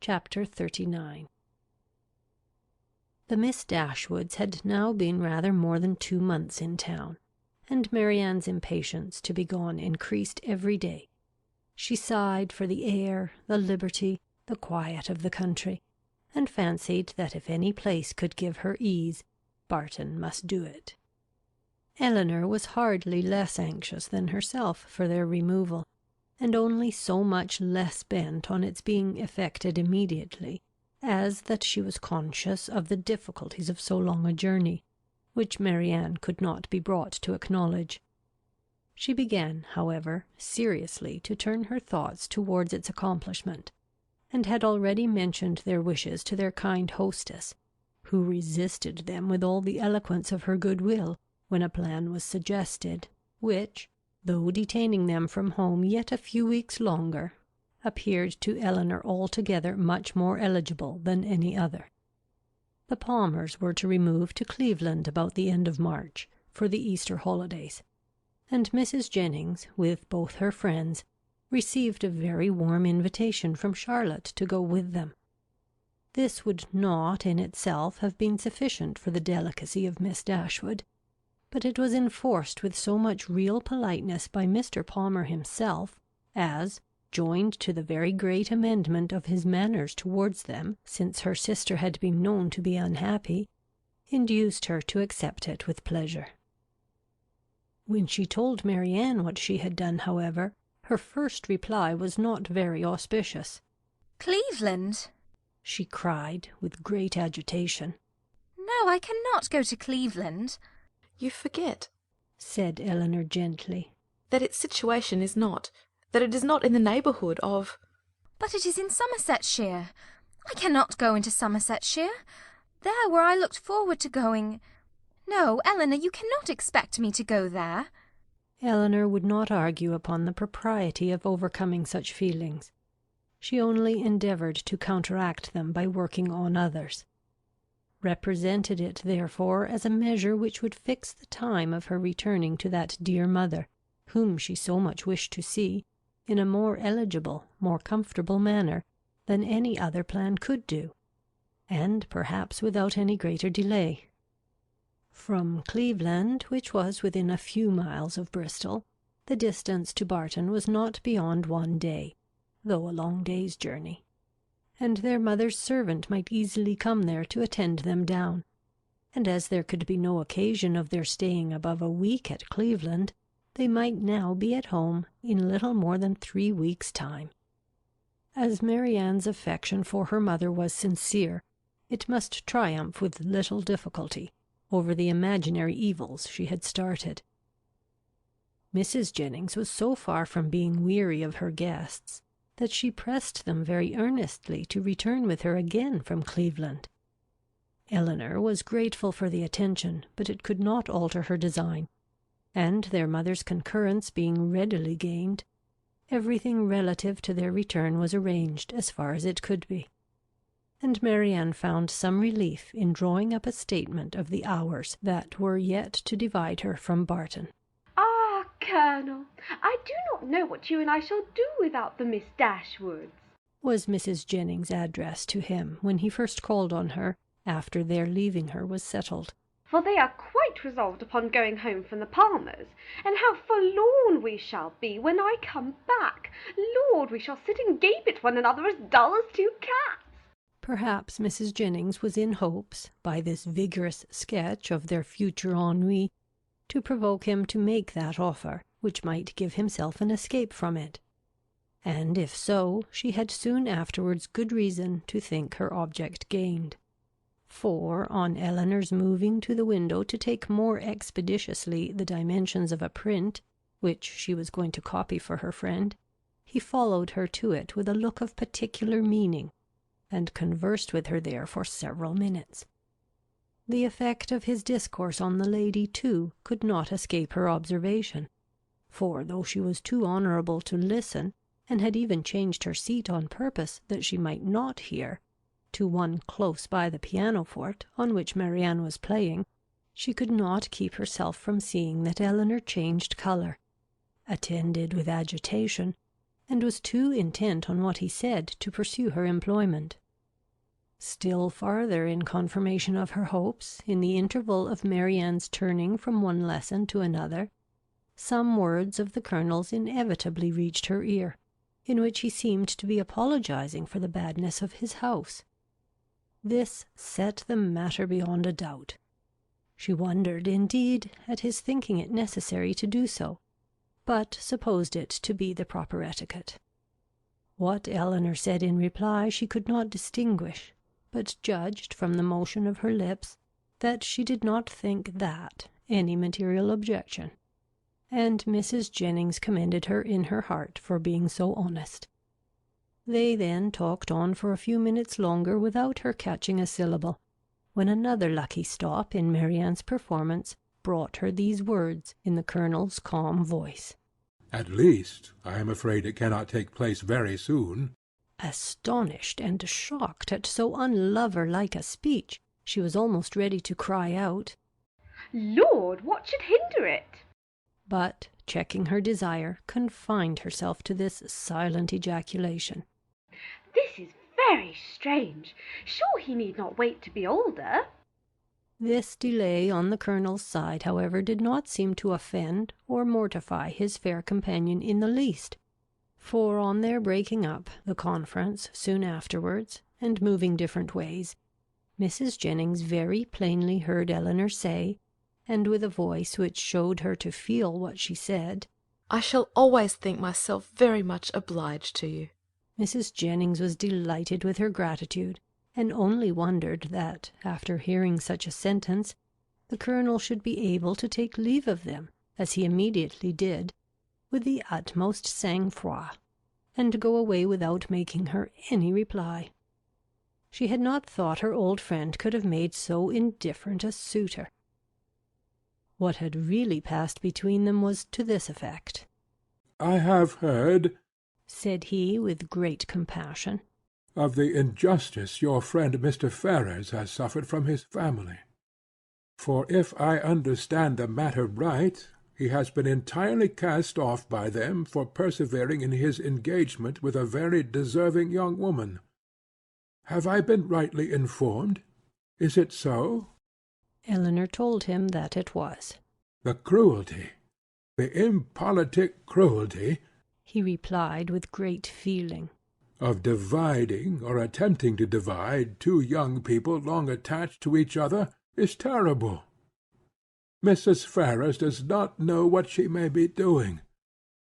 Chapter 39. The Miss Dashwoods had now been rather more than 2 months in town, and Marianne's impatience to be gone increased every day. She sighed for the air, the liberty, the quiet of the country, and fancied that if any place could give her ease, Barton must do it. Elinor was hardly less anxious than herself for their removal, and only so much less bent on its being effected immediately, as that she was conscious of the difficulties of so long a journey, which Marianne could not be brought to acknowledge. She began, however, seriously to turn her thoughts towards its accomplishment, and had already mentioned their wishes to their kind hostess, who resisted them with all the eloquence of her goodwill, when a plan was suggested, which, though detaining them from home yet a few weeks longer, appeared to Elinor altogether much more eligible than any other. The Palmers were to remove to Cleveland about the end of March, for the Easter holidays, and Mrs. Jennings, with both her friends, received a very warm invitation from Charlotte to go with them. This would not in itself have been sufficient for the delicacy of Miss Dashwood, but it was enforced with so much real politeness by Mr. Palmer himself, as, joined to the very great amendment of his manners towards them since her sister had been known to be unhappy, induced her to accept it with pleasure. When she told Marianne what she had done, however, her first reply was not very auspicious. "Cleveland!" she cried, with great agitation. "No, I cannot go to Cleveland." "You forget," said Elinor gently, "that its situation is not, that it is not in the neighbourhood of—" "But it is in Somersetshire. I cannot go into Somersetshire. There where I looked forward to going. No, Elinor, you cannot expect me to go there." Elinor would not argue upon the propriety of overcoming such feelings. She only endeavoured to counteract them by working on others. Represented it, therefore, as a measure which would fix the time of her returning to that dear mother, whom she so much wished to see, in a more eligible, more comfortable manner than any other plan could do, and perhaps without any greater delay. From Cleveland, which was within a few miles of Bristol, the distance to Barton was not beyond 1 day, though a long day's journey, and their mother's servant might easily come there to attend them down, and as there could be no occasion of their staying above a week at Cleveland, they might now be at home in little more than 3 weeks' time. As Marianne's affection for her mother was sincere, it must triumph with little difficulty over the imaginary evils she had started. Mrs. Jennings was so far from being weary of her guests that she pressed them very earnestly to return with her again from Cleveland. Elinor was grateful for the attention, but it could not alter her design, and their mother's concurrence being readily gained, everything relative to their return was arranged as far as it could be, and Marianne found some relief in drawing up a statement of the hours that were yet to divide her from Barton. "Ah, Colonel, I do not know what you and I shall do without the Miss Dashwoods," was Mrs. Jennings' address to him when he first called on her after their leaving her was settled. "for they are quite resolved upon going home from the Palmers, and how forlorn we shall be when I come back. Lord, we shall sit and gape at one another as dull as 2 cats." Perhaps Mrs. Jennings was in hopes, by this vigorous sketch of their future ennui, to provoke him to make that offer which might give himself an escape from it. And if so, she had soon afterwards good reason to think her object gained. For, on Elinor's moving to the window to take more expeditiously the dimensions of a print, which she was going to copy for her friend, he followed her to it with a look of particular meaning, and conversed with her there for several minutes. The effect of his discourse on the lady, too, could not escape her observation, for though she was too honourable to listen, and had even changed her seat on purpose that she might not hear, to one close by the pianoforte on which Marianne was playing, she could not keep herself from seeing that Elinor changed colour, attended with agitation, and was too intent on what he said to pursue her employment. Still farther in confirmation of her hopes, in the interval of Marianne's turning from one lesson to another, some words of the Colonel's inevitably reached her ear, in which he seemed to be apologizing for the badness of his house. This set the matter beyond a doubt. She wondered, indeed, at his thinking it necessary to do so, but supposed it to be the proper etiquette. What Elinor said in reply she could not distinguish, but judged from the motion of her lips that she did not think that any material objection, and Mrs. Jennings commended her in her heart for being so honest. They then talked on for a few minutes longer without her catching a syllable, when another lucky stop in Marianne's performance brought her these words in the Colonel's calm voice. "At least, I am afraid it cannot take place very soon." Astonished and shocked at so unlover-like a speech, she was almost ready to cry out, "Lord, what should hinder it?" but, checking her desire, confined herself to this silent ejaculation. "This is very strange. Sure he need not wait to be older." This delay on the Colonel's side, however, did not seem to offend or mortify his fair companion in the least, for on their breaking up the conference soon afterwards, and moving different ways, Mrs. Jennings very plainly heard Elinor say, and with a voice which showed her to feel what she said, "I shall always think myself very much obliged to you." Mrs. Jennings was delighted with her gratitude, and only wondered that, after hearing such a sentence, the Colonel should be able to take leave of them, as he immediately did, with the utmost sang-froid, and go away without making her any reply. She had not thought her old friend could have made so indifferent a suitor. What had really passed between them was to this effect. "I have heard," said he, with great compassion, "of the injustice your friend Mr. Ferrars has suffered from his family. For if I understand the matter right, he has been entirely cast off by them for persevering in his engagement with a very deserving young woman. Have I been rightly informed? Is it so?" Elinor told him that it was. "The cruelty, the impolitic cruelty," he replied with great feeling, "of dividing, or attempting to divide, two young people long attached to each other is terrible. Mrs. Ferrars does not know what she may be doing,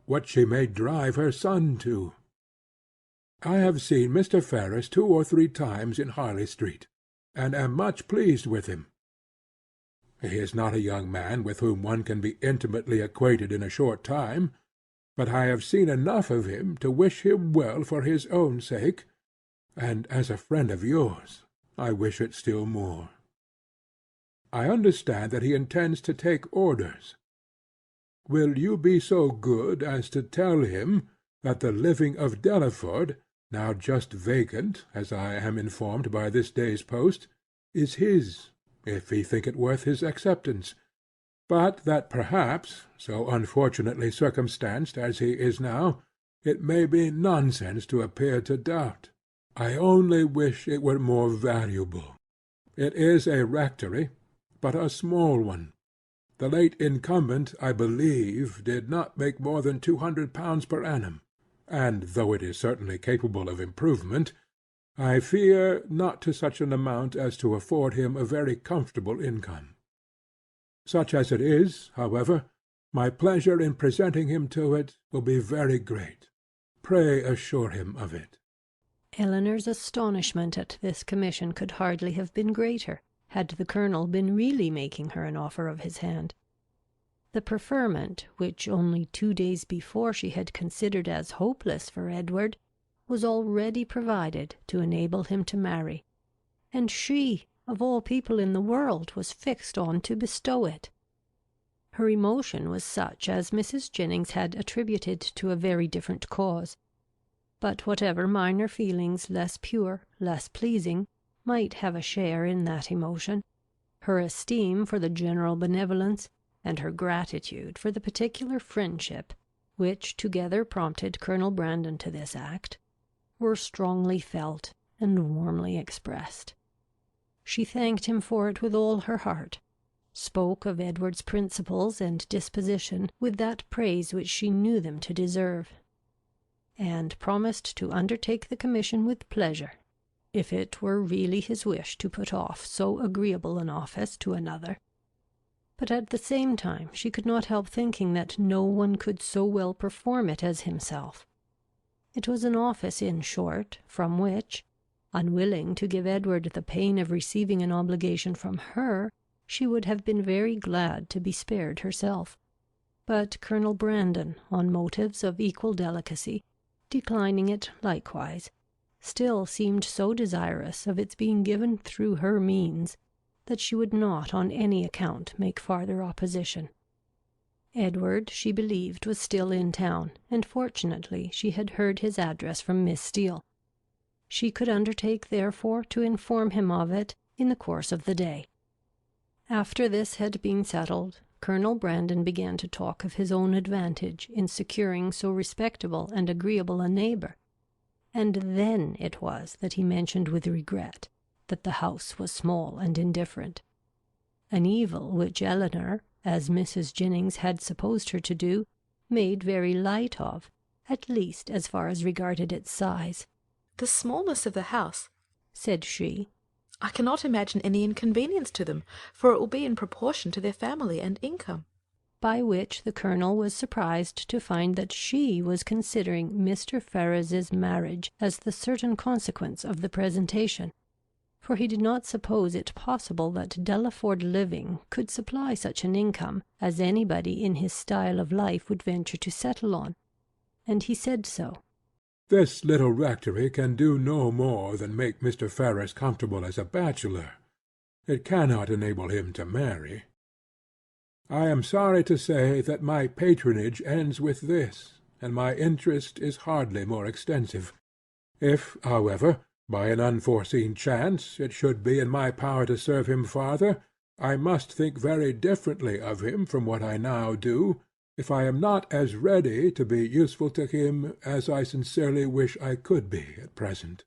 what she may drive her son to. I have seen Mr. Ferrars 2 or 3 times in Harley Street, and am much pleased with him. He is not a young man with whom one can be intimately acquainted in a short time, but I have seen enough of him to wish him well for his own sake, and as a friend of yours I wish it still more. I understand that he intends to take orders. Will you be so good as to tell him that the living of Delaford, now just vacant, as I am informed by this day's post, is his, if he think it worth his acceptance, but that perhaps, so unfortunately circumstanced as he is now, it may be nonsense to appear to doubt. I only wish it were more valuable. It is a rectory, but a small one. The late incumbent, I believe, did not make more than £200 per annum, and though it is certainly capable of improvement, I fear not to such an amount as to afford him a very comfortable income. Such as it is, however, my pleasure in presenting him to it will be very great. Pray assure him of it." Elinor's astonishment at this commission could hardly have been greater, had the Colonel been really making her an offer of his hand. The preferment, which only 2 days before she had considered as hopeless for Edward, was already provided to enable him to marry, and she, of all people in the world, was fixed on to bestow it. Her emotion was such as Mrs. Jennings had attributed to a very different cause, but whatever minor feelings, less pure, less pleasing, might have a share in that emotion, her esteem for the general benevolence, and her gratitude for the particular friendship which together prompted Colonel Brandon to this act, were strongly felt and warmly expressed. She thanked him for it with all her heart, spoke of Edward's principles and disposition with that praise which she knew them to deserve, and promised to undertake the commission with pleasure, if it were really his wish to put off so agreeable an office to another. But at the same time she could not help thinking that no one could so well perform it as himself. It was an office, in short, from which, unwilling to give Edward the pain of receiving an obligation from her, she would have been very glad to be spared herself. But Colonel Brandon, on motives of equal delicacy, declining it likewise, still seemed so desirous of its being given through her means, that she would not on any account make farther opposition. Edward, she believed, was still in town, and fortunately she had heard his address from Miss Steele. She could undertake, therefore, to inform him of it in the course of the day. After this had been settled, Colonel Brandon began to talk of his own advantage in securing so respectable and agreeable a neighbour, and then it was that he mentioned with regret that the house was small and indifferent, an evil which Elinor, as Mrs. Jennings had supposed her to do, made very light of, at least as far as regarded its size. "The smallness of the house," said she, "I cannot imagine any inconvenience to them, for it will be in proportion to their family and income." By which the Colonel was surprised to find that she was considering Mr. Ferrars's marriage as the certain consequence of the presentation, for he did not suppose it possible that Delaford living could supply such an income as anybody in his style of life would venture to settle on, and he said so. "This little rectory can do no more than make Mr. Ferrars comfortable as a bachelor. It cannot enable him to marry. I am sorry to say that my patronage ends with this, and my interest is hardly more extensive. If, however, by an unforeseen chance, it should be in my power to serve him farther, I must think very differently of him from what I now do, if I am not as ready to be useful to him as I sincerely wish I could be at present.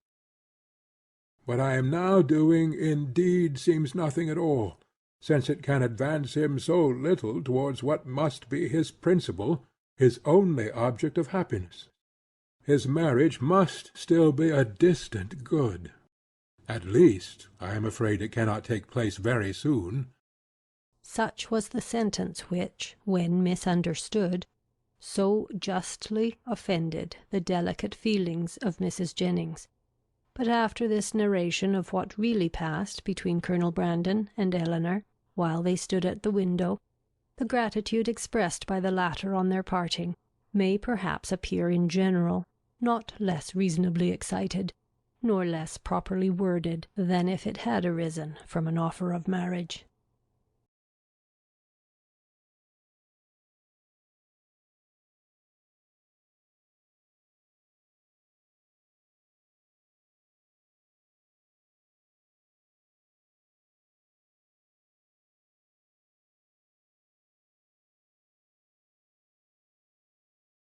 What I am now doing indeed seems nothing at all, since it can advance him so little towards what must be his principal, his only object of happiness. His marriage must still be a distant good. At least, I am afraid it cannot take place very soon." Such was the sentence which, when misunderstood, so justly offended the delicate feelings of Mrs. Jennings. But after this narration of what really passed between Colonel Brandon and Elinor, while they stood at the window, the gratitude expressed by the latter on their parting may perhaps appear in general not less reasonably excited, nor less properly worded than if it had arisen from an offer of marriage.